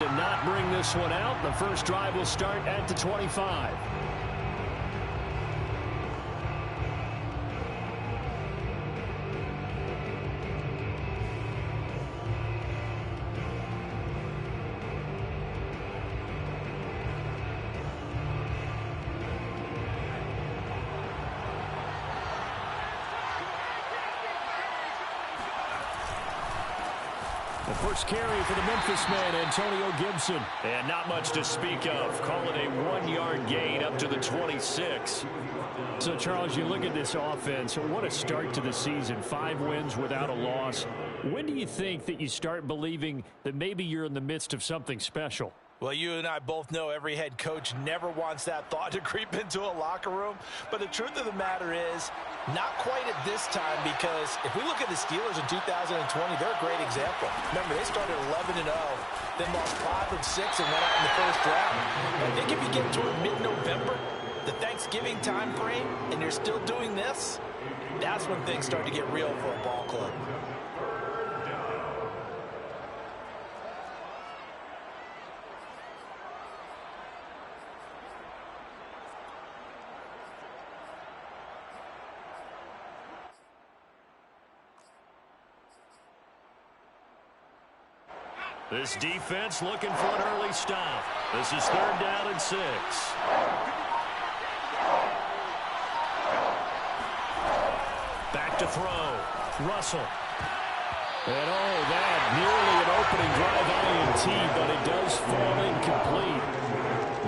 cannot bring this one out. The first drive will start at the 25. The first carry for the Memphis man, Antonio Gibson. And not much to speak of. Call it a 1-yard gain up to the 26. So, Charles, you look at this offense. What a start to the season. 5 wins without a loss. When do you think that you start believing that maybe you're in the midst of something special? Well, you and I both know every head coach never wants that thought to creep into a locker room. But the truth of the matter is, not quite at this time, because if we look at the Steelers in 2020, they're a great example. Remember, they started 11-0, then lost 5 of 6 and went out in the first round. I think if you get toward mid-November, the Thanksgiving time frame, and you're still doing this, that's when things start to get real for a ball club. This defense looking for an early stop. This is 3rd down and 6. Back to throw. Russell. And that nearly an opening drive INT, but it does fall incomplete.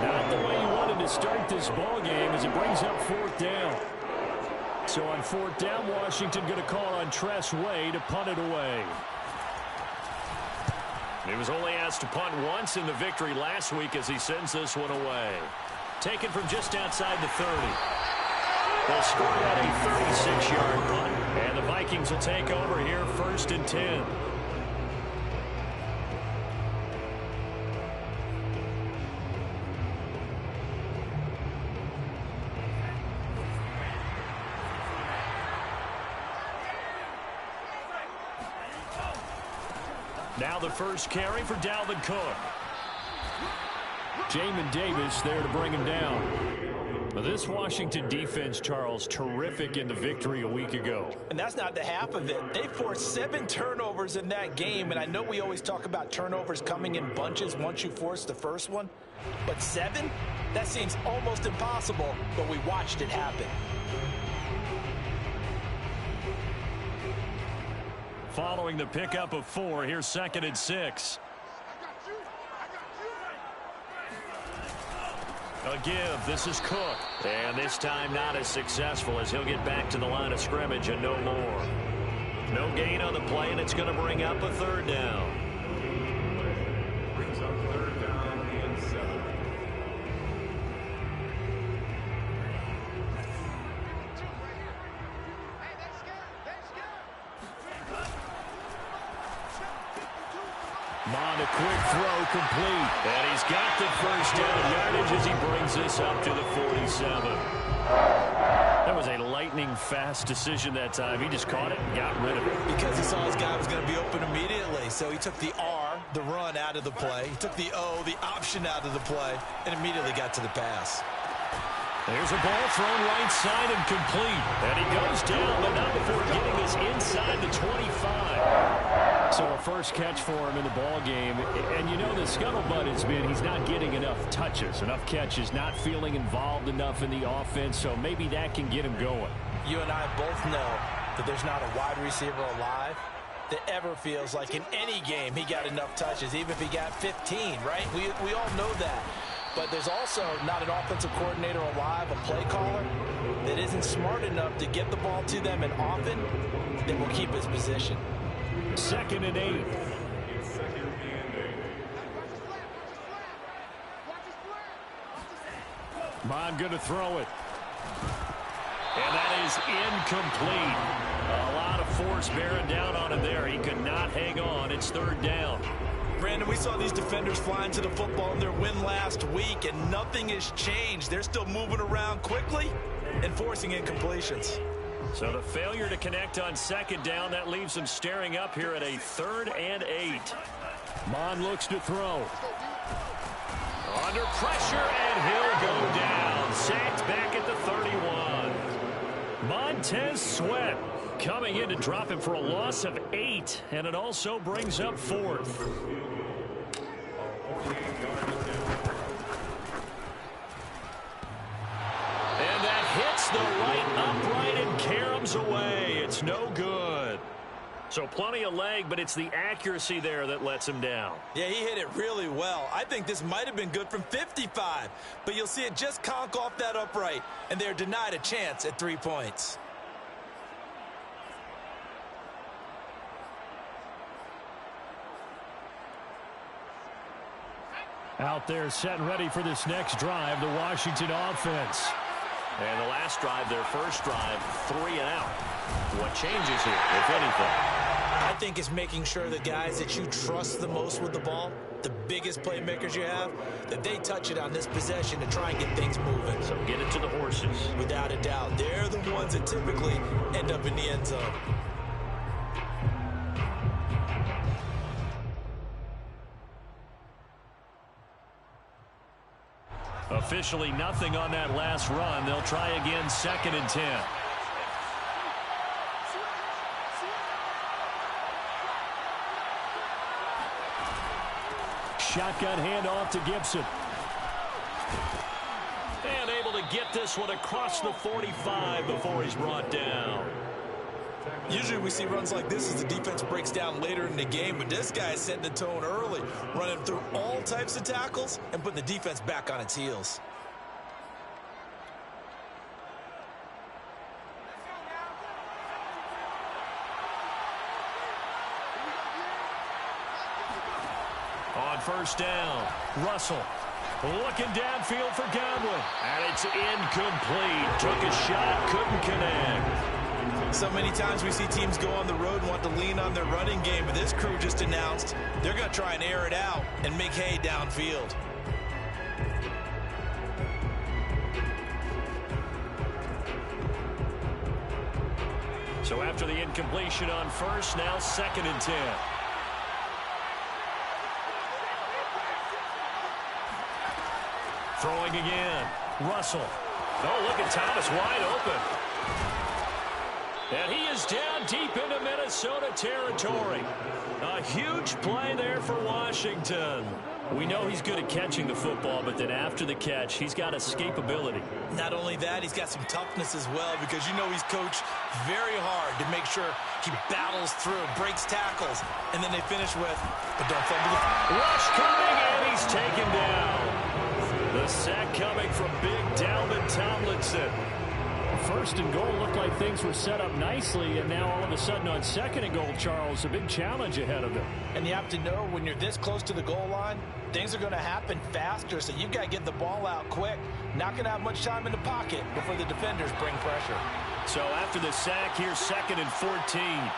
Not the way he wanted to start this ball game as it brings up 4th down. So on 4th down, Washington going to call on Tress Way to punt it away. He was only asked to punt once in the victory last week as he sends this one away. Taken from just outside the 30. They'll score at a 36-yard punt. And the Vikings will take over here 1st and 10. Now the first carry for Dalvin Cook. Jamin Davis there to bring him down. Now this Washington defense, Charles, terrific in the victory a week ago. And that's not the half of it. They forced 7 turnovers in that game, and I know we always talk about turnovers coming in bunches once you force the first one. But 7? That seems almost impossible, but we watched it happen. Following the pickup of 4, here's 2nd and 6. A give. This is Cook. And this time not as successful as he'll get back to the line of scrimmage and no more. No gain on the play, and it's going to bring up a 3rd down. Brings up 3rd down and 7. Mond, a quick throw complete. And he's got the first down yardage as he brings this up to the 47. That was a lightning-fast decision that time. He just caught it and got rid of it. Because he saw his guy was going to be open immediately. So he took the R, the run, out of the play. He took the O, the option, out of the play, and immediately got to the pass. There's a ball thrown right side and complete. And he goes down, but not before getting this inside the 25. So a first catch for him in the ball game. And you know the scuttlebutt has been he's not getting enough touches, enough catches, not feeling involved enough in the offense. So maybe that can get him going. You and I both know that there's not a wide receiver alive that ever feels like in any game he got enough touches, even if he got 15, right? We all know that. But there's also not an offensive coordinator alive, a play caller, that isn't smart enough to get the ball to them and often that will keep his position. 2nd and 8. Mond going to throw it. And that is incomplete. A lot of force bearing down on him there. He could not hang on. It's 3rd down. Brandon, we saw these defenders flying to the football in their win last week, and nothing has changed. They're still moving around quickly and forcing incompletions. So the failure to connect on 2nd down, that leaves them staring up here at a 3rd and 8. Mon looks to throw. Under pressure, and he'll go down. Sacked back at the 31. Montez Sweat coming in to drop him for a loss of 8, and it also brings up 4th. And that hits the right upright and caroms away. It's no good. So plenty of leg, but it's the accuracy there that lets him down. Yeah, he hit it really well. I think this might have been good from 55, but you'll see it just conk off that upright, and they're denied a chance at 3 points. Out there set and ready for this next drive, the Washington offense. And the last drive, their first drive, 3 and out. What changes here, if anything? I think it's making sure the guys that you trust the most with the ball, the biggest playmakers you have, that they touch it on this possession to try and get things moving. So get it to the horses. Without a doubt, they're the ones that typically end up in the end zone. Officially nothing on that last run. They'll try again, 2nd and 10. Shotgun handoff to Gibson. And able to get this one across the 45 before he's brought down. Usually we see runs like this as the defense breaks down later in the game, but this guy is setting the tone early, running through all types of tackles and putting the defense back on its heels. On first down, Russell looking downfield for Godwin. And it's incomplete. Took a shot, couldn't connect. So many times we see teams go on the road and want to lean on their running game, but this crew just announced they're going to try and air it out and make hay downfield. So after the incompletion on first, now 2nd and 10. Throwing again. Russell. Oh, look at Thomas wide open. And he is down deep into Minnesota territory. A huge play there for Washington. We know he's good at catching the football, but then after the catch, he's got escapability. Not only that, he's got some toughness as well, because you know he's coached very hard to make sure he battles through, breaks tackles, and then they finish with, but don't fumble the rush coming, and he's taken down. The sack coming from big Dalvin Tomlinson. First and goal looked like things were set up nicely, and now all of a sudden on 2nd and goal, Charles, a big challenge ahead of them. And you have to know when you're this close to the goal line, things are going to happen faster, so you've got to get the ball out quick. Not going to have much time in the pocket before the defenders bring pressure. So after the sack, here's 2nd and 14.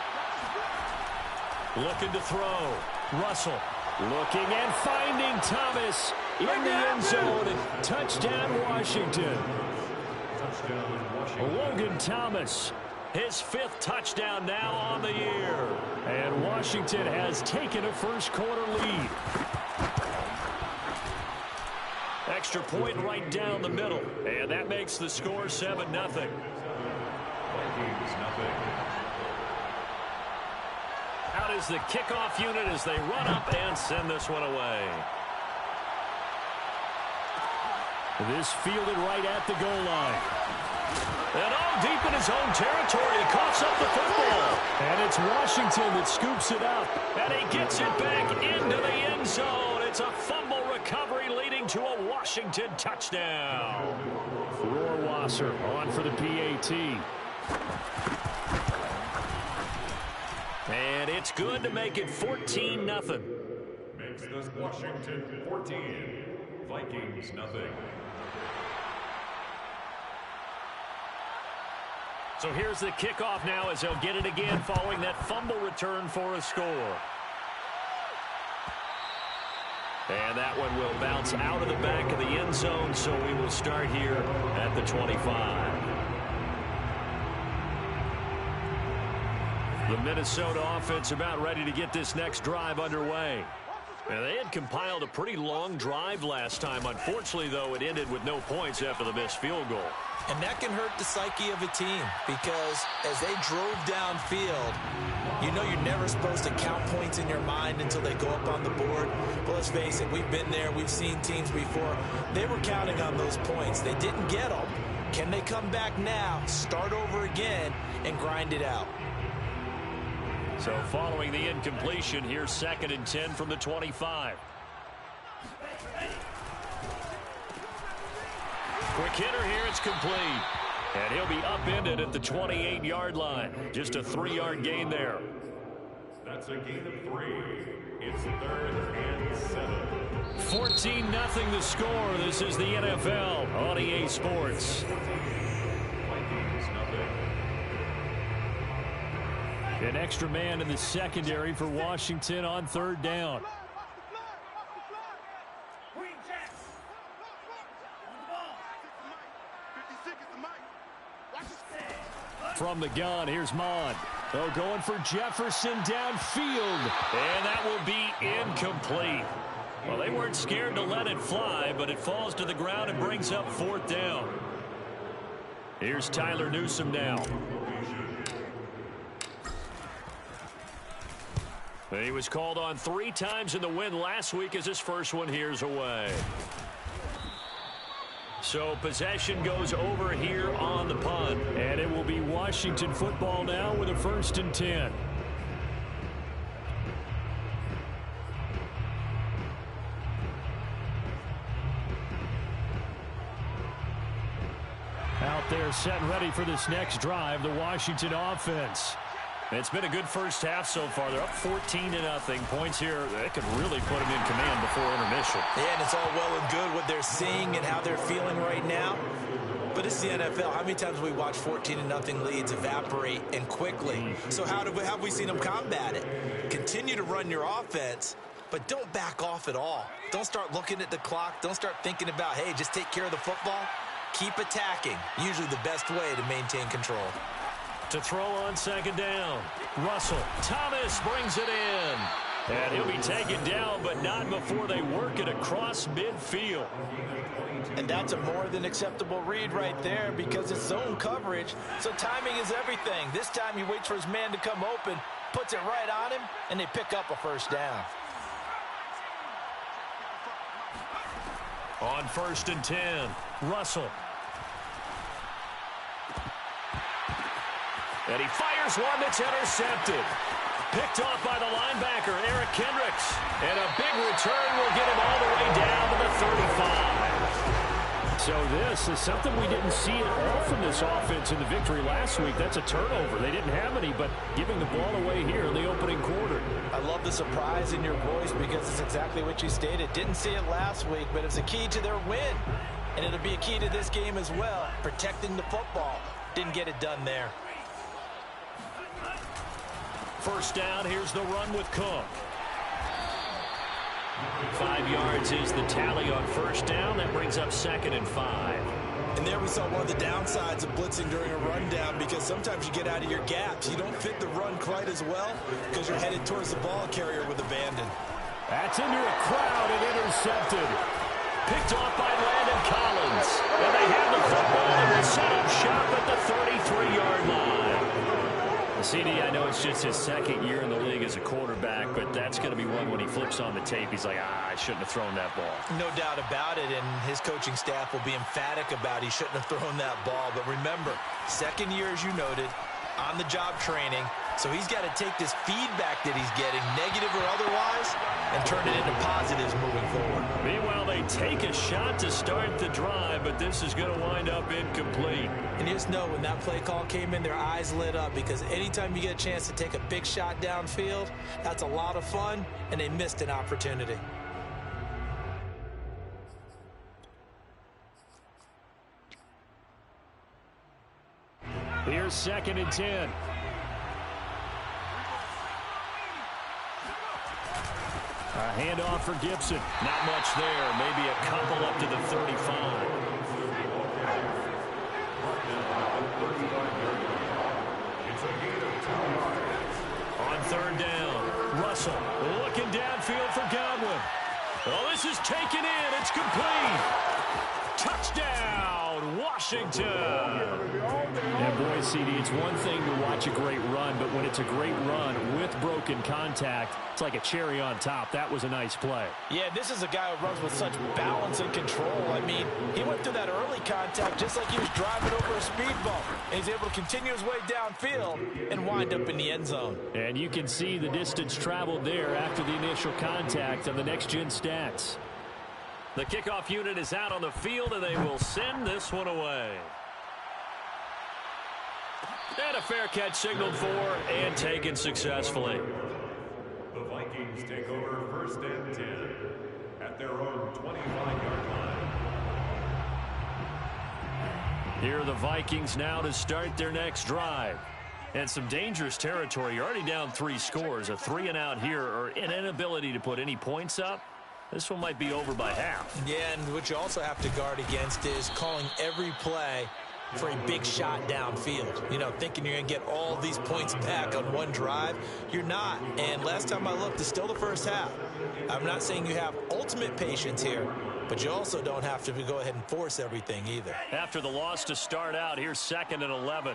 Looking to throw. Russell looking and finding Thomas in the end zone. And touchdown, Washington. Logan Thomas, his 5th touchdown now on the year. And Washington has taken a first-quarter lead. Extra point right down the middle. And that makes the score 7-0. Vikings, out is the kickoff unit as they run up and send this one away. This fielded right at the goal line. And all deep in his own territory, he coughs up the football. And it's Washington that scoops it up. And he gets it back into the end zone. It's a fumble recovery leading to a Washington touchdown. Rohrwasser on for the PAT. And it's good to make it 14-0. Makes this Washington 14, Vikings nothing. So here's the kickoff now as he'll get it again following that fumble return for a score. And that one will bounce out of the back of the end zone, so we will start here at the 25. The Minnesota offense about ready to get this next drive underway. And they had compiled a pretty long drive last time. Unfortunately, though, it ended with no points after the missed field goal. And that can hurt the psyche of a team because as they drove downfield, you know you're never supposed to count points in your mind until they go up on the board. But let's face it, we've been there. We've seen teams before. They were counting on those points. They didn't get them. Can they come back now, start over again, and grind it out? So following the incompletion, here's 2nd and 10 from the 25. Quick hitter here, it's complete. And he'll be upended at the 28-yard line. Just a 3-yard gain there. That's a gain of 3. It's 3rd and 7. 14-0 the score. This is the NFL on EA Sports. Vikings nothing. An extra man in the secondary for Washington on 3rd down. From the gun, here's Mond. Oh, going for Jefferson downfield. And that will be incomplete. Well, they weren't scared to let it fly, but it falls to the ground and brings up 4th down. Here's Tyler Newsome now. He was called on 3 times in the win last week as his first one here's away. So possession goes over here on the punt. And it will be Washington football now with a 1st and 10. Out there set and ready for this next drive, the Washington offense. It's been a good first half so far. They're up 14-0. Points here, that could really put them in command before intermission. Yeah, and it's all well and good what they're seeing and how they're feeling right now. But it's the NFL. How many times have we watched 14-0 leads evaporate and quickly? So how have we seen them combat it? Continue to run your offense, but don't back off at all. Don't start looking at the clock. Don't start thinking about, hey, just take care of the football. Keep attacking. Usually the best way to maintain control. To throw on 2nd down. Russell. Thomas brings it in. And he'll be taken down, but not before they work it across midfield. And that's a more than acceptable read right there because it's zone coverage, so timing is everything. This time he waits for his man to come open, puts it right on him, and they pick up a 1st down. On 1st and 10, Russell. And he fires one that's intercepted. Picked off by the linebacker, Eric Kendricks. And a big return will get him all the way down to the 35. So this is something we didn't see at all from this offense in the victory last week. That's a turnover. They didn't have any, but giving the ball away here in the opening quarter. I love the surprise in your voice because it's exactly what you stated. Didn't see it last week, but it's a key to their win. And it'll be a key to this game as well, protecting the football. Didn't get it done there. 1st down, here's the run with Cook. 5 yards is the tally on 1st down. That brings up 2nd and 5. And there we saw one of the downsides of blitzing during a rundown because sometimes you get out of your gaps. You don't fit the run quite as well because you're headed towards the ball carrier with abandon. That's into a crowd and intercepted. Picked off by Landon Collins. And they have the football and will set up shop at the 33-yard line. CD, I know it's just his 2nd year in the league as a quarterback, but that's going to be one when he flips on the tape. He's like, I shouldn't have thrown that ball. No doubt about it, and his coaching staff will be emphatic about he shouldn't have thrown that ball. But remember, 2nd year, as you noted, on-the-job training. So he's got to take this feedback that he's getting, negative or otherwise, and turn it into positives moving forward. Meanwhile, they take a shot to start the drive, but this is going to wind up incomplete. And just know, when that play call came in, their eyes lit up because anytime you get a chance to take a big shot downfield, that's a lot of fun, and they missed an opportunity. Here's 2nd and 10. A handoff for Gibson. Not much there. Maybe a couple up to the 35. On third down, Russell looking downfield for Godwin. Oh, this is taken in. It's complete. Touchdown, Washington. And boy, CD, it's one thing to watch a great run, but when it's a great run with broken contact, it's like a cherry on top. That was a nice play. Yeah, this is a guy who runs with such balance and control. I mean, he went through that early contact just like he was driving over a speed bump. And he's able to continue his way downfield and wind up in the end zone. And you can see the distance traveled there after the initial contact on the next-gen stats. The kickoff unit is out on the field, and they will send this one away. And a fair catch signaled for and taken successfully. The Vikings take over first and 10 at their own 25-yard line. Here are the Vikings now to start their next drive. And some dangerous territory. You're already down 3 scores. A 3-and-out here, or an inability to put any points up. This one might be over by half. Yeah, and what you also have to guard against is calling every play for a big shot downfield. You know, thinking you're going to get all these points back on one drive. You're not. And last time I looked, it's still the first half. I'm not saying you have ultimate patience here, but you also don't have to go ahead and force everything either. After the loss to start out, here's 2nd and 11.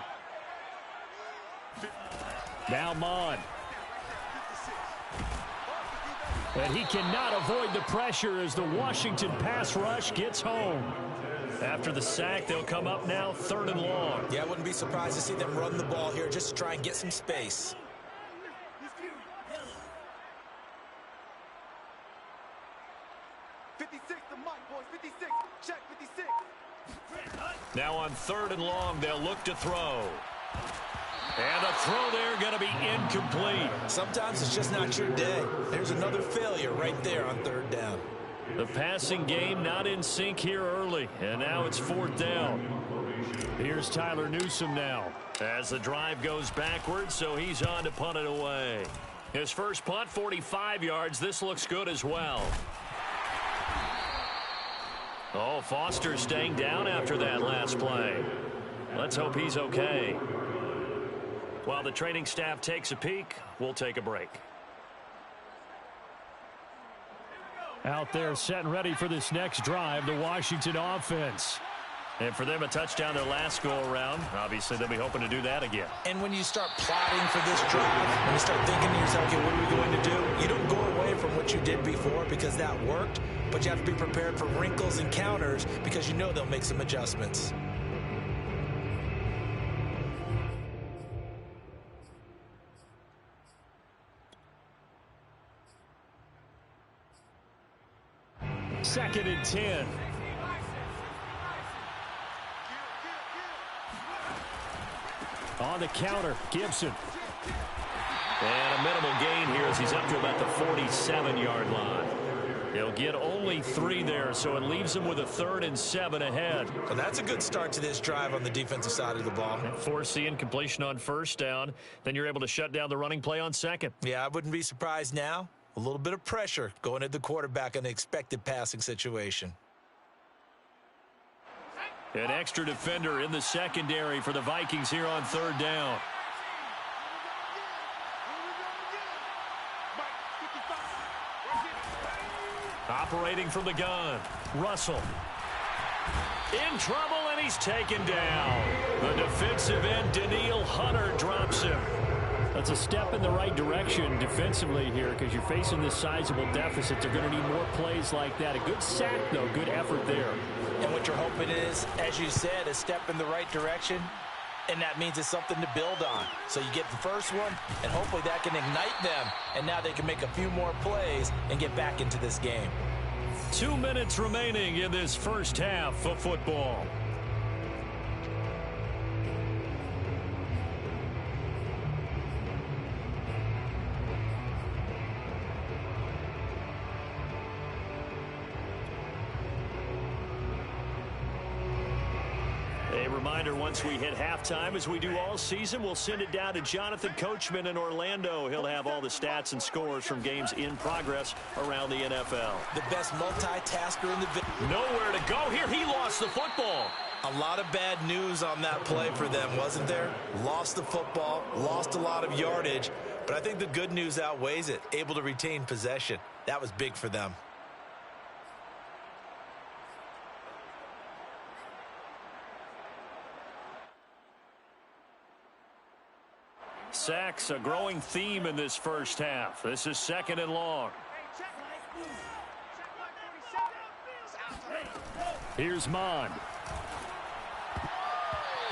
Now Mon. And he cannot avoid the pressure as the Washington pass rush gets home. After the sack, they'll come up now 3rd and long. Yeah, I wouldn't be surprised to see them run the ball here just to try and get some space. Now on 3rd and long, they'll look to throw. And the throw there going to be incomplete. Sometimes it's just not your day. There's another failure right there on 3rd down. The passing game not in sync here early. And now it's 4th down. Here's Tyler Newsome now as the drive goes backwards, so he's on to punt it away. His first punt, 45 yards. This looks good as well. Oh, Foster staying down after that last play. Let's hope he's okay. While the training staff takes a peek, we'll take a break. Out there set and ready for this next drive, the Washington offense. And for them, a touchdown their last go-around. Obviously, they'll be hoping to do that again. And when you start plotting for this drive, when you start thinking to yourself, okay, what are we going to do? You don't go away from what you did before because that worked, but you have to be prepared for wrinkles and counters because you know they'll make some adjustments. Second and 10. On the counter, Gibson. And a minimal gain here as he's up to about the 47-yard line. He'll get only 3 there, so it leaves him with a 3rd and 7 ahead. Well, that's a good start to this drive on the defensive side of the ball. Force the incompletion on 1st down. Then you're able to shut down the running play on 2nd. Yeah, I wouldn't be surprised now. A little bit of pressure going at the quarterback in an expected passing situation. An extra defender in the secondary for the Vikings here on 3rd down. Operating from the gun, Russell. In trouble, and he's taken down. The defensive end, Daniil Hunter, drops him. That's a step in the right direction defensively here because you're facing this sizable deficit. They're going to need more plays like that. A good sack, though. Good effort there. And what you're hoping is, as you said, a step in the right direction, and that means it's something to build on. So you get the first one, and hopefully that can ignite them, and now they can make a few more plays and get back into this game. 2 minutes remaining in this first half of football. Reminder, once we hit halftime, as we do all season, we'll send it down to Jonathan Coachman in Orlando. He'll have all the stats and scores from games in progress around the NFL. The best multitasker in the... Nowhere to go here. He lost the football. A lot of bad news on that play for them, wasn't there? Lost the football, lost a lot of yardage, But I think the good news outweighs it. Able to retain possession. That was big for them. Sacks, a growing theme in this first half. This is 2nd and long. Here's Mond.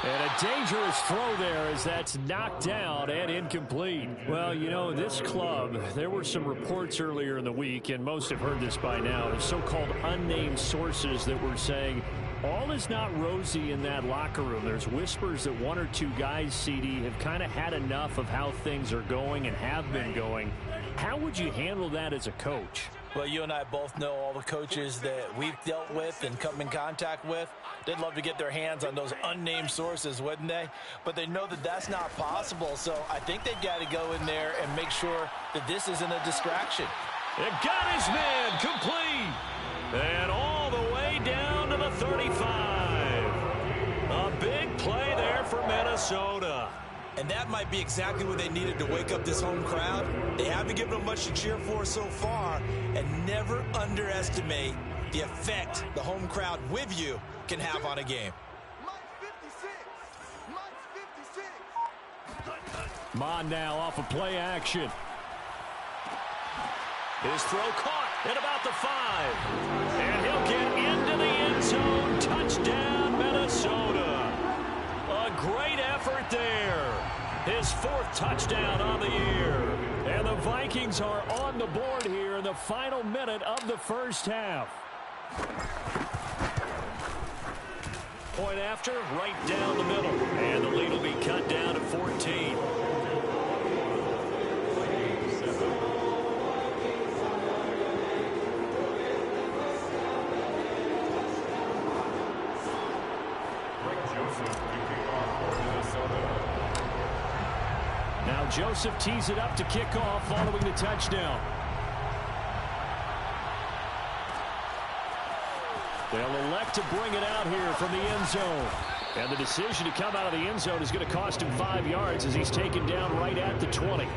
And a dangerous throw there as that's knocked down and incomplete. Well, you know, this club, there were some reports earlier in the week, and most have heard this by now, of so-called unnamed sources that were saying all is not rosy in that locker room. There's whispers that one or two guys, CD, have kind of had enough of how things are going and have been going. How would you handle that as a coach? Well, you and I both know all the coaches that we've dealt with and come in contact with. They'd love to get their hands on those unnamed sources, wouldn't they? But they know that that's not possible, so I think they've got to go in there and make sure that this isn't a distraction. It got his man complete. And all the way down to the 35. A big play there for Minnesota. And that might be exactly what they needed to wake up this home crowd. They haven't given them much to cheer for so far, and never underestimate the effect the home crowd with you can have on a game. Mond now off of play action. His throw caught at about the 5. And he'll get into the end zone. Touchdown, Minnesota. A great effort there. His 4th touchdown on the year. And the Vikings are on the board here in the final minute of the first half. Point after, right down the middle. And the lead will be cut down to 14. Now Joseph tees it up to kick off following the touchdown. They'll elect to bring it out here from the end zone. And the decision to come out of the end zone is going to cost him 5 yards as he's taken down right at the 20.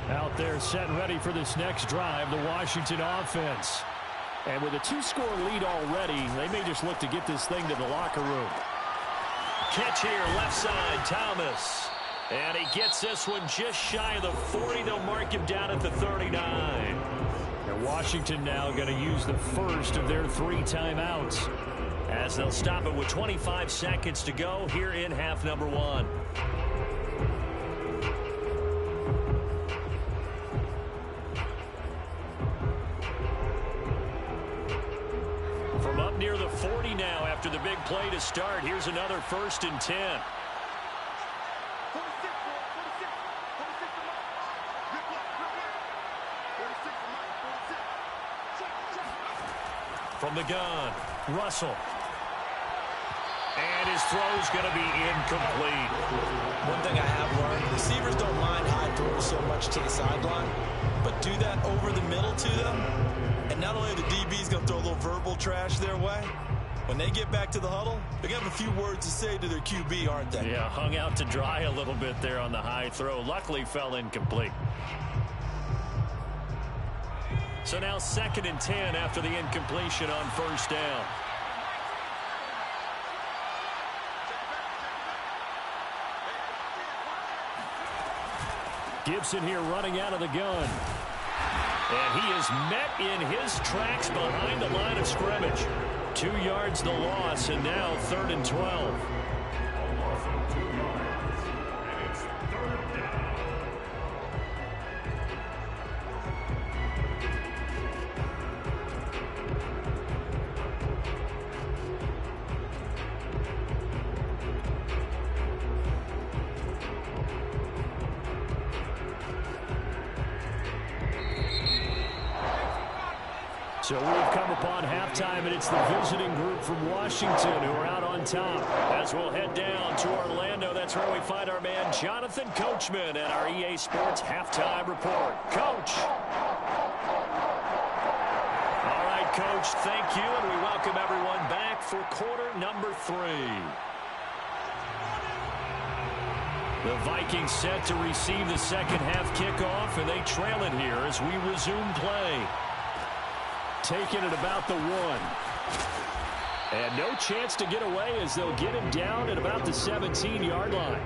Out there set and ready for this next drive, the Washington offense. And with a 2-score lead already, they may just look to get this thing to the locker room. Catch here, left side, Thomas. And he gets this one just shy of the 40. They'll mark him down at the 39. And Washington now going to use the first of their 3 timeouts, as they'll stop it with 25 seconds to go here in half number 1. From up near the 40 now after the big play to start. Here's another 1st and 10. From the gun, Russell. And his throw's going to be incomplete. One thing I have learned, receivers don't mind high throws so much to the sideline, but do that over the middle to them, and not only are the DBs going to throw a little verbal trash their way, when they get back to the huddle, they're going to have a few words to say to their QB, aren't they? Yeah, hung out to dry a little bit there on the high throw. Luckily fell incomplete. So now 2nd and 10 after the incompletion on 1st down. Gibson here running out of the gun. And he is met in his tracks behind the line of scrimmage. 2 yards the loss, and now 3rd and 12. So we've come upon halftime, and it's the visiting group from Washington who are out on top. As we'll head down to Orlando, that's where we find our man Jonathan Coachman at our EA Sports Halftime Report. Coach. All right, Coach, thank you, and we welcome everyone back for quarter number 3. The Vikings set to receive the second half kickoff, and they trail it here as we resume play. Taking it about the 1. And no chance to get away as they'll get him down at about the 17-yard line.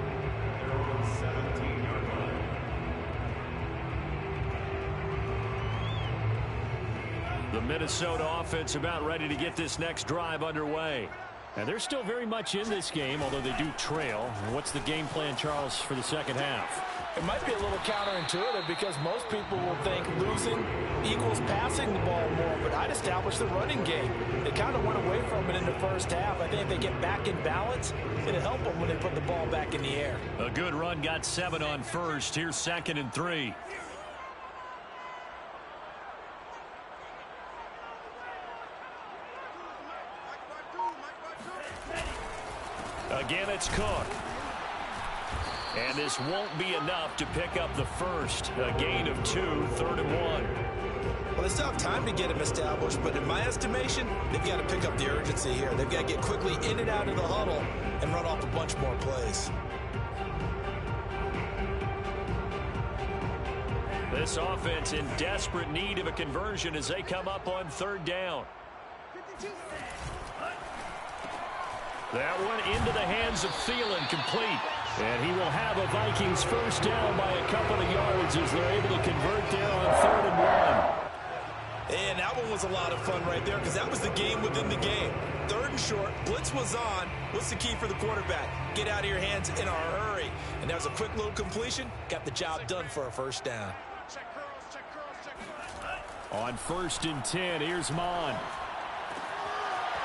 The Minnesota offense about ready to get this next drive underway. And they're still very much in this game, although they do trail. What's the game plan, Charles, for the second half? It might be a little counterintuitive because most people will think losing equals passing the ball more, but I'd establish the running game. They kind of went away from it in the first half. I think if they get back in balance, it'll help them when they put the ball back in the air. A good run, got 7 on first. Here's 2nd and 3. Again, it's Cook. And this won't be enough to pick up the first. A gain of 2, 3rd and 1. Well, they still have time to get him established, but in my estimation, they've got to pick up the urgency here. They've got to get quickly in and out of the huddle and run off a bunch more plays. This offense in desperate need of a conversion as they come up on 3rd down. That one into the hands of Thielen, complete. And he will have a Vikings first down by a couple of yards as they're able to convert there on 3rd and 1. And that one was a lot of fun right there because that was the game within the game. 3rd and short, blitz was on. What's the key for the quarterback? Get out of your hands in a hurry. And that was a quick little completion. Got the job done for a first down. On 1st and 10, here's Mon.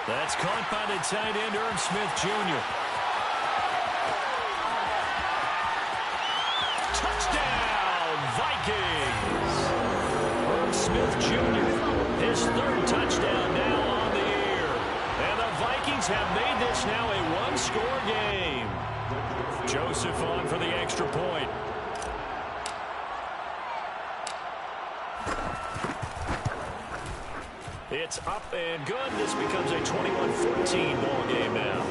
That's caught by the tight end, Irv Smith Jr. Touchdown, Vikings! Irv Smith Jr., his 3rd touchdown now on the year. And the Vikings have made this now a one-score game. Joseph on for the extra point. It's up and good. This becomes a 21-14 ball game now.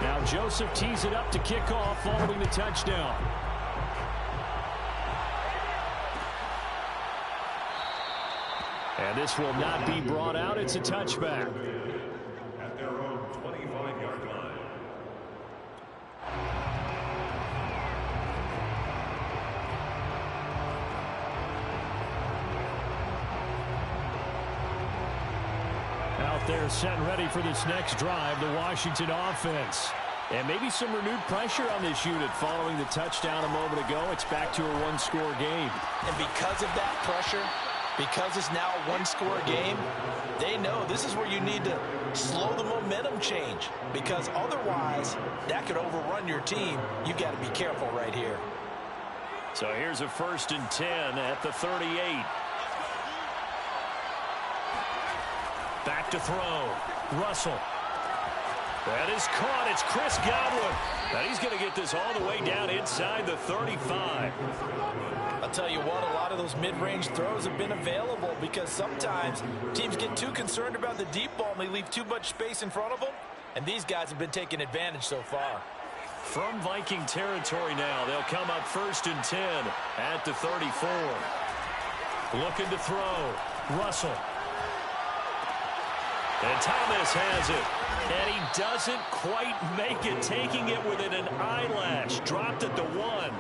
Now Joseph tees it up to kick off following the touchdown. And this will not be brought out. It's a touchback. At their own 25-yard line. Out there set and ready for this next drive, the Washington offense. And maybe some renewed pressure on this unit following the touchdown a moment ago. It's back to a one-score game. And because of that pressure, because it's now a one-score game, they know this is where you need to slow the momentum change. Because otherwise, that could overrun your team. You've got to be careful right here. So here's a 1st and 10 at the 38. Back to throw. Russell. That is caught. It's Chris Godwin. And he's going to get this all the way down inside the 35. I'll tell you what, a lot of those mid-range throws have been available because sometimes teams get too concerned about the deep ball and they leave too much space in front of them. And these guys have been taking advantage so far. From Viking territory now, they'll come up 1st and 10 at the 34. Looking to throw. Russell. And Thomas has it. And he doesn't quite make it, taking it within an eyelash. Dropped at the 1.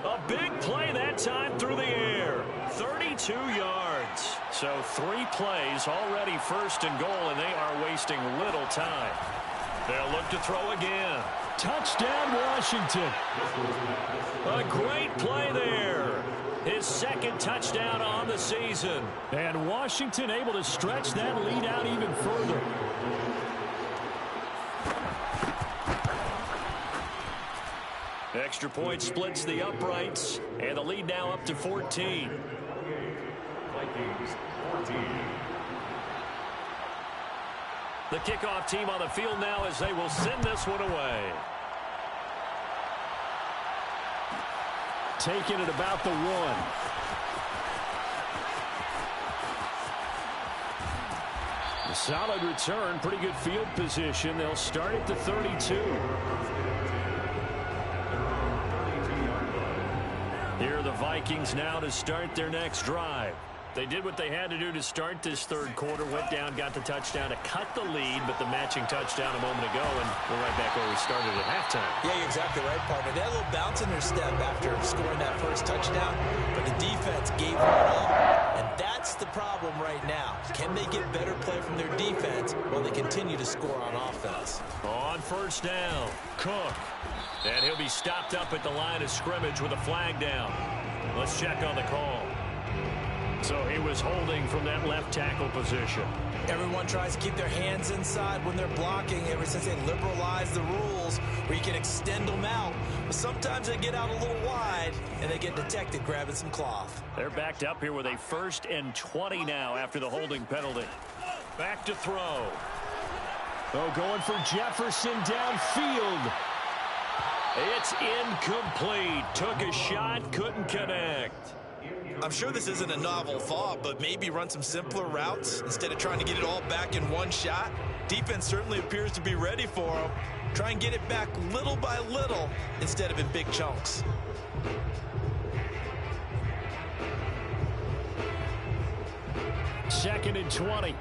A big play that time through the air. 32 yards. So 3 plays, already 1st and goal, and they are wasting little time. They'll look to throw again. Touchdown, Washington. A great play there. His 2nd touchdown on the season. And Washington able to stretch that lead out even further. Extra point splits the uprights, and the lead now up to 14. Vikings 14. The kickoff team on the field now as they will send this one away. Taking it about the 1. A solid return, pretty good field position. They'll start at the 32. Here are the Vikings now to start their next drive. They did what they had to do to start this third quarter, went down, got the touchdown to cut the lead, but the matching touchdown a moment ago, and we're right back where we started at halftime. Yeah, you're exactly right, partner. They had a little bounce in their step after scoring that first touchdown, but the defense gave them it up. And that's the problem right now. Can they get better play from their defense while they continue to score on offense? On first down, Cook. And he'll be stopped up at the line of scrimmage with a flag down. Let's check on the call. So he was holding from that left tackle position. Everyone tries to keep their hands inside when they're blocking ever since they liberalized the rules where you can extend them out. But sometimes they get out a little wide and they get detected grabbing some cloth. They're backed up here with a 1st and 20 now after the holding penalty. Back to throw. Oh, going for Jefferson downfield. It's incomplete. Took a shot, couldn't connect. I'm sure this isn't a novel thought, but maybe run some simpler routes instead of trying to get it all back in one shot. Defense certainly appears to be ready for them. Try and get it back little by little instead of in big chunks. Second and 20.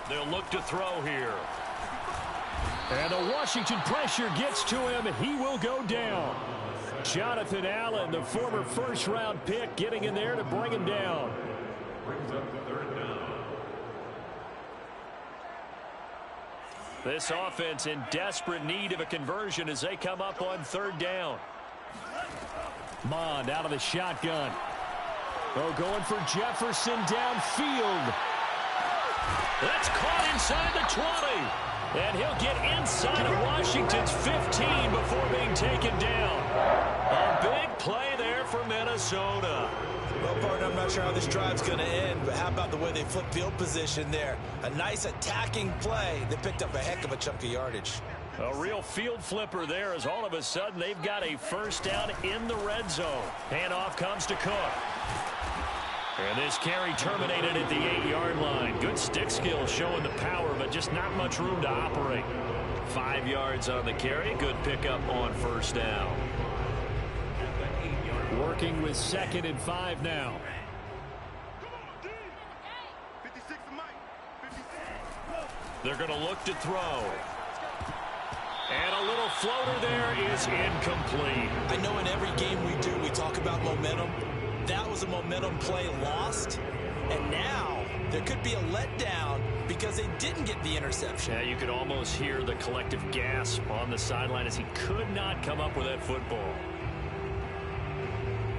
They'll look to throw here. And the Washington pressure gets to him. He will go down. Jonathan Allen, the former first-round pick, getting in there to bring him down. Brings up the 3rd down. This offense in desperate need of a conversion as they come up on 3rd down. Mond out of the shotgun. Oh, going for Jefferson downfield. That's caught inside the 20. And he'll get inside of Washington's 15 before being taken down. A big play there for Minnesota. Well, partner, I'm not sure how this drive's going to end, but how about the way they flipped field position there? A nice attacking play that picked up a heck of a chunk of yardage. A real field flipper there as all of a sudden they've got a 1st down in the red zone. Handoff comes to Cook. And this carry terminated at the 8-yard line. Good stick skill showing the power, but just not much room to operate. 5 yards on the carry. Good pickup on 1st down. Working with 2nd and 5 now. They're going to look to throw. And a little floater there is incomplete. I know in every game we do, we talk about momentum. That was a momentum play lost. And now there could be a letdown because they didn't get the interception. Yeah, you could almost hear the collective gasp on the sideline as he could not come up with that football.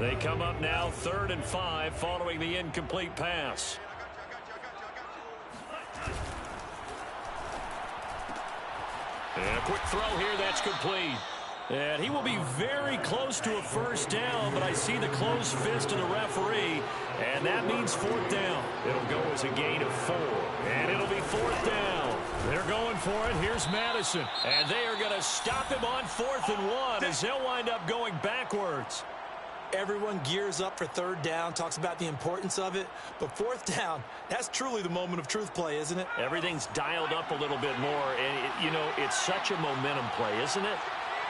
They come up now 3rd and 5 following the incomplete pass. And a quick throw here, that's complete. And he will be very close to a 1st down, but I see the closed fist of the referee, and that means 4th down. It'll go as a gain of 4, and it'll be 4th down. They're going for it. Here's Madison, and they are going to stop him on 4th and 1 as they'll wind up going backwards. Everyone gears up for 3rd down, talks about the importance of it, but 4th down, that's truly the moment of truth play, isn't it? Everything's dialed up a little bit more, and, you know, it's such a momentum play, isn't it?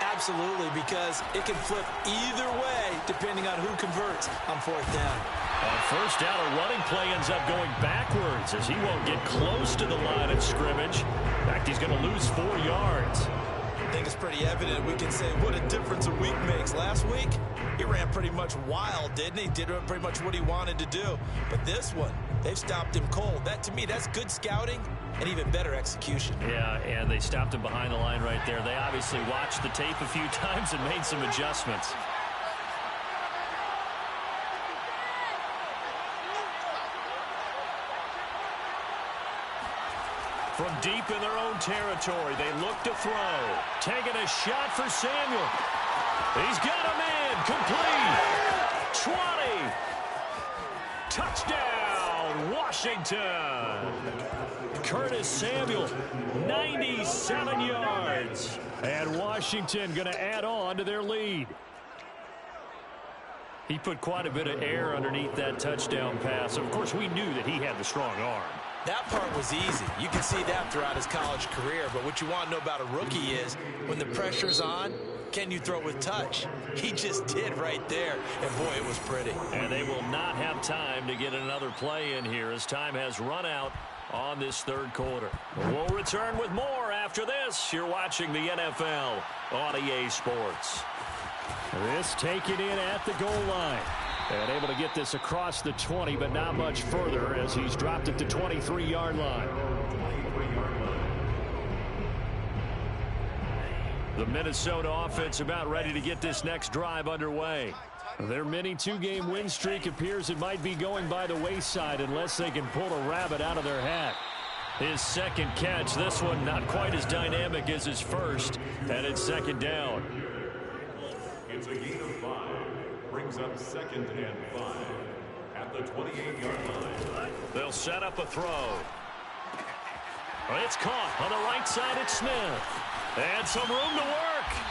Absolutely, because it can flip either way depending on who converts on 4th down. On 1st down, a running play ends up going backwards as he won't get close to the line of scrimmage. In fact, he's going to lose 4 yards. I think it's pretty evident. We can say what a difference a week makes. Last week, he ran pretty much wild, didn't he? Did pretty much what he wanted to do. But this one, they've stopped him cold. That, to me, that's good scouting and even better execution. Yeah, and they stopped him behind the line right there. They obviously watched the tape a few times and made some adjustments. From deep in their own territory, they look to throw. Taking a shot for Samuel. He's got a man. Complete. 20. Touchdown, Washington. Curtis Samuel, 97 yards. And Washington going to add on to their lead. He put quite a bit of air underneath that touchdown pass. Of course, we knew that he had the strong arm. That part was easy. You can see that throughout his college career. But what you want to know about a rookie is when the pressure's on, can you throw with touch? He just did right there. And, boy, it was pretty. And they will not have time to get another play in here as time has run out on this third quarter. We'll return with more after this. You're watching the NFL on EA Sports. This taken in at the goal line. And able to get this across the 20, but not much further as he's dropped it to 23-yard line. The Minnesota offense about ready to get this next drive underway. Their mini two-game win streak appears it might be going by the wayside unless they can pull a rabbit out of their hat. His second catch, this one not quite as dynamic as his first, and it's second down. It's a gain of 5. Brings up 2nd and 5 at the 28-yard line. They'll set up a throw. It's caught on the right side. It's Smith. And some room to work.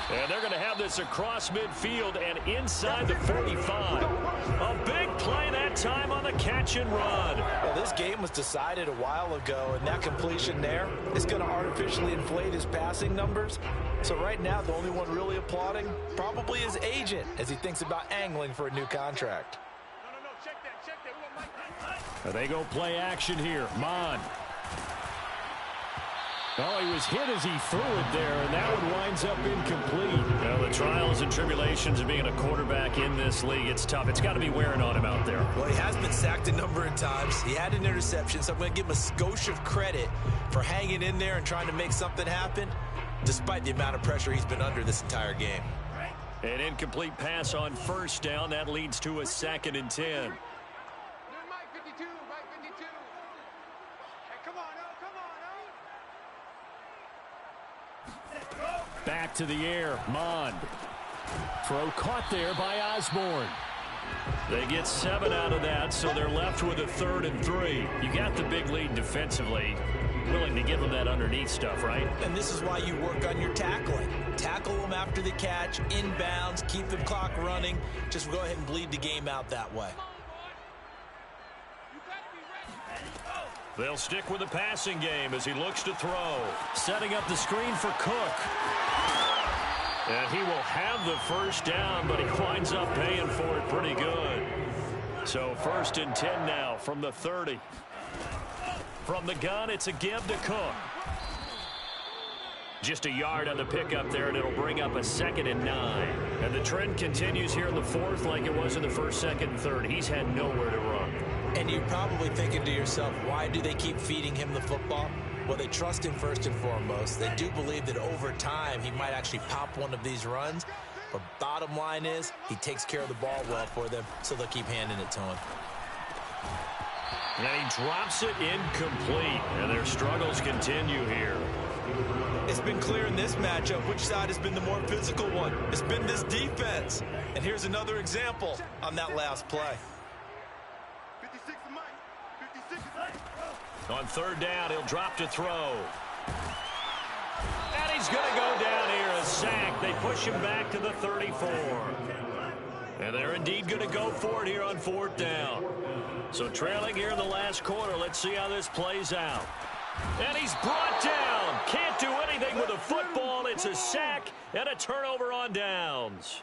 And they're going to have this across midfield and inside the 45. A big play that time on the catch and run. Well, this game was decided a while ago, and that completion there is going to artificially inflate his passing numbers. So right now, the only one really applauding probably his agent as he thinks about angling for a new contract. They go play action here. Mon. Oh, he was hit as he threw it there, and that one winds up incomplete. Well, the trials and tribulations of being a quarterback in this league, it's tough. It's got to be wearing on him out there. Well, he has been sacked a number of times. He had an interception, so I'm going to give him a skosh of credit for hanging in there and trying to make something happen, despite the amount of pressure he's been under this entire game. An incomplete pass on first down. That leads to a 2nd and 10. Back to the air, Mond. Throw caught there by Osborne. They get 7 out of that, so they're left with a 3rd and 3. You got the big lead defensively. Willing to give them that underneath stuff, right? And this is why you work on your tackling. Tackle them after the catch, inbounds, keep the clock running. Just go ahead and bleed the game out that way. They'll stick with the passing game as he looks to throw. Setting up the screen for Cook. And he will have the first down, but he winds up paying for it pretty good. So 1st and 10 now from the 30. From the gun, it's a give to Cook. Just a yard on the pickup there, and it'll bring up a 2nd and 9. And the trend continues here in the 4th like it was in the 1st, 2nd, and 3rd. He's had nowhere to run. And you're probably thinking to yourself, why do they keep feeding him the football? Well, they trust him first and foremost. They do believe that over time he might actually pop one of these runs. But bottom line is he takes care of the ball well for them, so they'll keep handing it to him. And he drops it incomplete, and their struggles continue here. It's been clear in this matchup which side has been the more physical one. It's been this defense. And here's another example on that last play. On 3rd down, he'll drop to throw. And he's going to go down here, a sack. They push him back to the 34. And they're indeed going to go for it here on 4th down. So trailing here in the last quarter, let's see how this plays out. And he's brought down. Can't do anything with a football. It's a sack and a turnover on downs.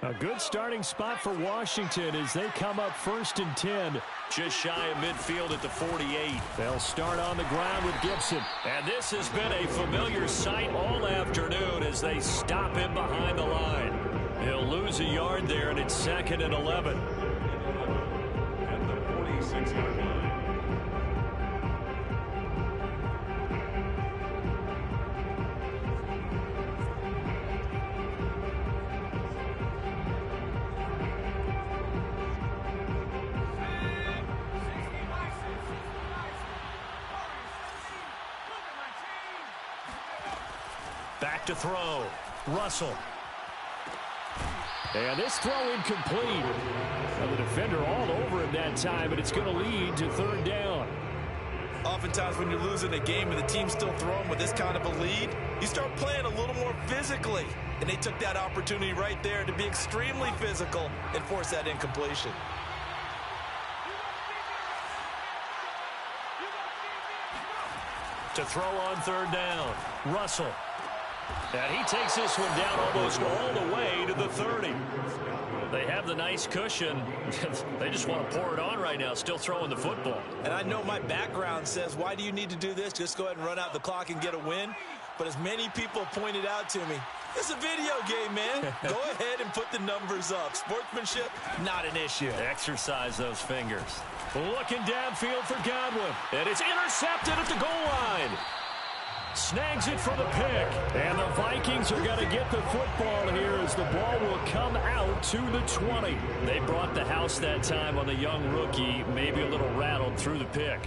A good starting spot for Washington as they come up 1st and 10. Just shy of midfield at the 48. They'll start on the ground with Gibson. And this has been a familiar sight all afternoon as they stop him behind the line. He'll lose a yard there, and it's 2nd and 11. At the 46-yard line. Back to throw. Russell. And this throw incomplete. Well, the defender all over him that time, but it's going to lead to third down. Oftentimes when you're losing a game and the team's still throwing with this kind of a lead, you start playing a little more physically. And they took that opportunity right there to be extremely physical and force that incompletion. To throw on third down. Russell. And he takes this one down almost all the way to the 30. They have the nice cushion. They just want to pour it on right now, still throwing the football. And I know my background says, why do you need to do this? Just go ahead and run out the clock and get a win. But as many people pointed out to me, it's a video game, man. Go ahead and put the numbers up. Sportsmanship, not an issue. Exercise those fingers. Looking downfield for Godwin. And it's intercepted at the goal line. Snags it for the pick. And the Vikings are going to get the football here as the ball will come out to the 20. They brought the house that time on the young rookie, maybe a little rattled through the pick.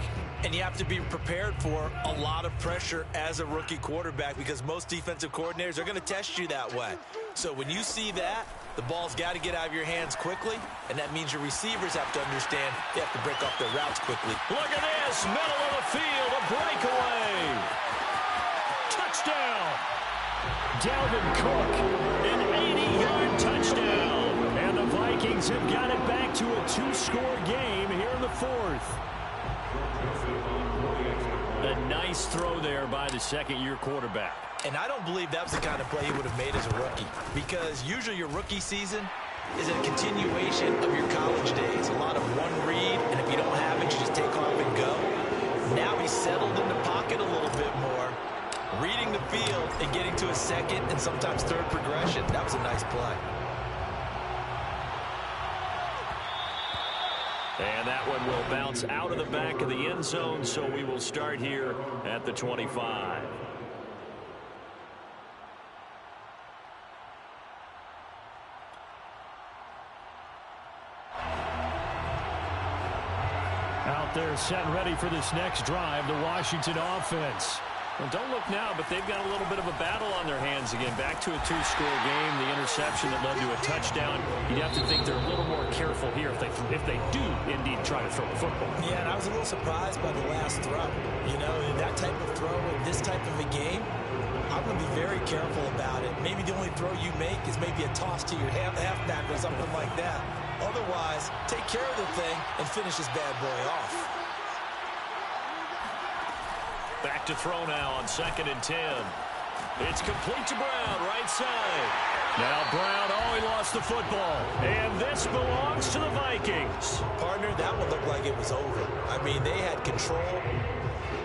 And you have to be prepared for a lot of pressure as a rookie quarterback because most defensive coordinators are going to test you that way. So when you see that, the ball's got to get out of your hands quickly, and that means your receivers have to understand they have to break off their routes quickly. Look at this, middle of the field, a breakaway. Touchdown. Dalvin Cook, an 80-yard touchdown. And the Vikings have got it back to a two-score game here in the fourth. A nice throw there by the second-year quarterback. And I don't believe that was the kind of play he would have made as a rookie because usually your rookie season is a continuation of your college days. A lot of one read, and if you don't have it, you just take off and go. Now he's settled in the pocket a little bit more, reading the field and getting to a second and sometimes third progression. That was a nice play. And that one will bounce out of the back of the end zone, so we will start here at the 25. Out there set and ready for this next drive, the Washington offense. Well, don't look now, but they've got a little bit of a battle on their hands again. Back to a two-score game, the interception that led to a touchdown. You'd have to think they're a little more careful here if they do indeed try to throw the football. Yeah, and I was a little surprised by the last throw. You know, that type of throw in this type of a game, I'm going to be very careful about it. Maybe the only throw you make is maybe a toss to your halfback or something like that. Otherwise, take care of the thing and finish this bad boy off. Back to throw now on 2nd and 10. It's complete to Brown, right side. Now Brown, he lost the football. And this belongs to the Vikings. Partner, that one looked like it was over. I mean, they had control.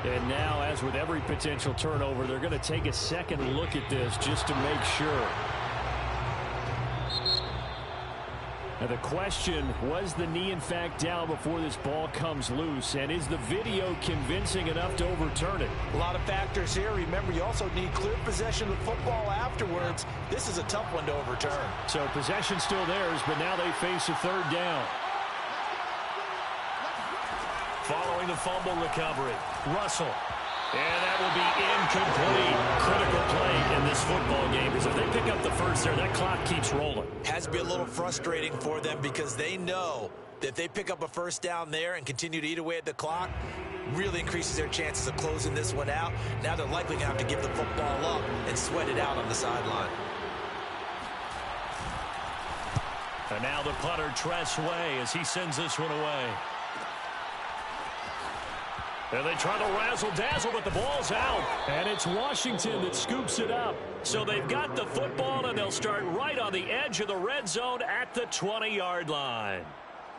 And now, as with every potential turnover, they're going to take a second look at this just to make sure. Now the question, was the knee in fact down before this ball comes loose? And is the video convincing enough to overturn it? A lot of factors here. Remember, you also need clear possession of the football afterwards. This is a tough one to overturn. So possession still theirs, but now they face a third down. Following the fumble recovery, Russell. And that will be incomplete. Critical play in this football game because if they pick up the first there, that clock keeps rolling. Has to be a little frustrating for them because they know that if they pick up a first down there and continue to eat away at the clock, really increases their chances of closing this one out. Now they're likely going to have to give the football up and sweat it out on the sideline. And now the punter, Tress Way, as he sends this one away. And they try to razzle-dazzle, but the ball's out. And it's Washington that scoops it up. So they've got the football, and they'll start right on the edge of the red zone at the 20-yard line.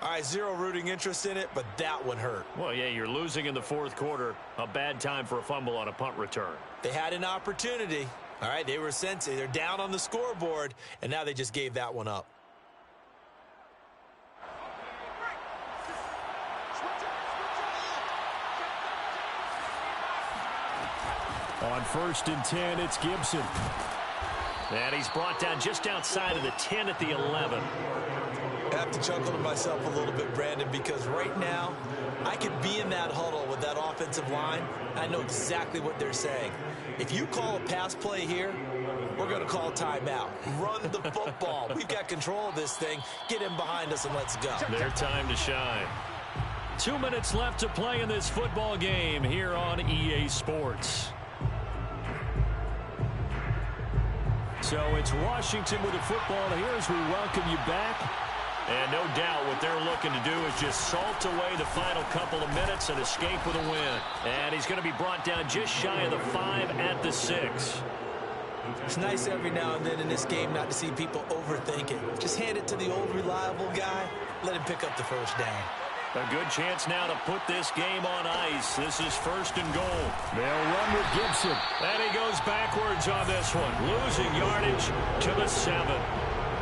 All right, zero rooting interest in it, but that one hurt. Well, yeah, you're losing in the fourth quarter. A bad time for a fumble on a punt return. They had an opportunity. All right, they were sensitive. They're down on the scoreboard, and now they just gave that one up. On 1st and 10, it's Gibson. And he's brought down just outside of the 10 at the 11. I have to chuckle to myself a little bit, Brandon, because right now I could be in that huddle with that offensive line. I know exactly what they're saying. If you call a pass play here, we're going to call timeout. Run the football. We've got control of this thing. Get him behind us and let's go. Their time to shine. 2 minutes left to play in this football game here on EA Sports. So it's Washington with the football here as we welcome you back. And no doubt what they're looking to do is just salt away the final couple of minutes and escape with a win. And he's going to be brought down just shy of the 5 at the 6. It's nice every now and then in this game not to see people overthink it. Just hand it to the old reliable guy. Let him pick up the first down. A good chance now to put this game on ice. This is 1st and goal. They'll run with Gibson. And he goes backwards on this one. Losing yardage to the 7.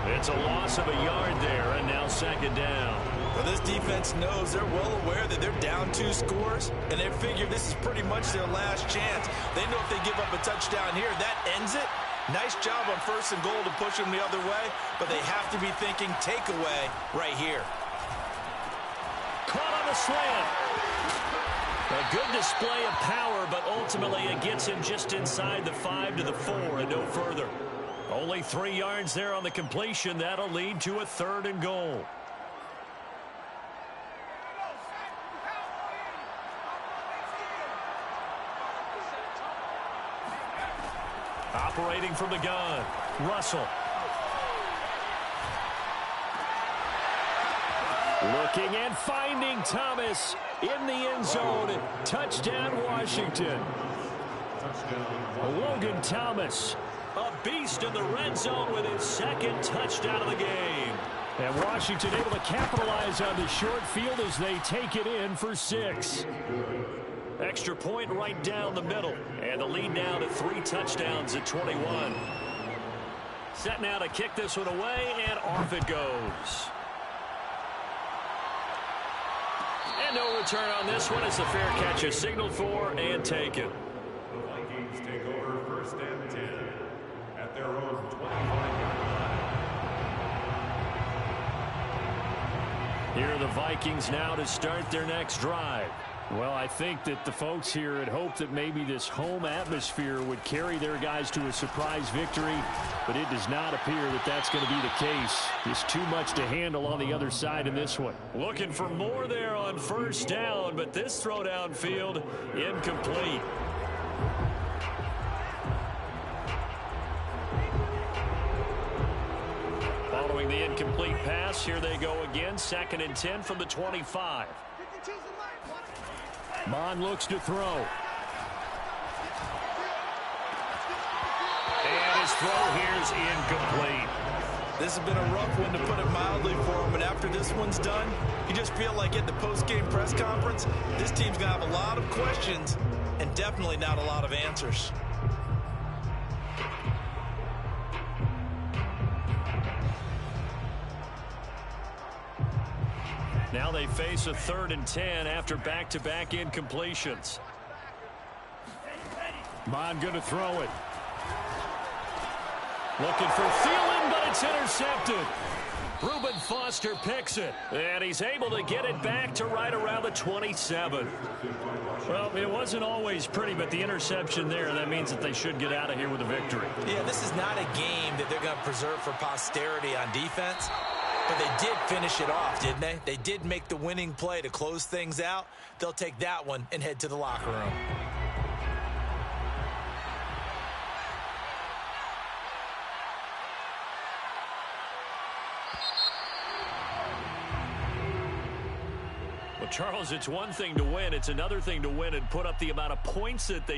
It's a loss of a yard there, and now 2nd down. Well, this defense knows they're well aware that they're down 2 scores, and they figure this is pretty much their last chance. They know if they give up a touchdown here, that ends it. Nice job on 1st and goal to push them the other way, but they have to be thinking takeaway right here. Caught on the slant. A good display of power, but ultimately it gets him just inside the 5 to the 4 and no further. Only 3 yards there on the completion. That'll lead to a 3rd and goal. Operating from the gun, Russell. Looking and finding Thomas in the end zone. Touchdown, Washington. Logan Thomas, a beast in the red zone with his 2nd touchdown of the game. And Washington able to capitalize on the short field as they take it in for 6. Extra point right down the middle. And the lead now to 3 touchdowns at 21. Set now to kick this one away, and off it goes. And no return on this one as the fair catch is signaled for and taken. The Vikings take over 1st and 10 at their own 25-yard line. Here are the Vikings now to start their next drive. Well, I think that the folks here had hoped that maybe this home atmosphere would carry their guys to a surprise victory, but it does not appear that that's going to be the case. There's too much to handle on the other side in this one. Looking for more there on 1st down, but this throw downfield incomplete. Following the incomplete pass, here they go again. 2nd and 10 from the 25. Mon looks to throw. And his throw here's incomplete. This has been a rough one, to put it mildly, for him. And after this one's done, you just feel like at the post-game press conference, this team's going to have a lot of questions and definitely not a lot of answers. Now they face a 3rd and 10 after back-to-back incompletions. Mon going to throw it. Looking for Thielen, but it's intercepted. Reuben Foster picks it, and he's able to get it back to right around the 27. Well, it wasn't always pretty, but the interception there, that means that they should get out of here with a victory. Yeah, this is not a game that they're going to preserve for posterity on defense. But they did finish it off, didn't they? They did make the winning play to close things out. They'll take that one and head to the locker room. Well, Charles, it's one thing to win. It's another thing to win and put up the amount of points that they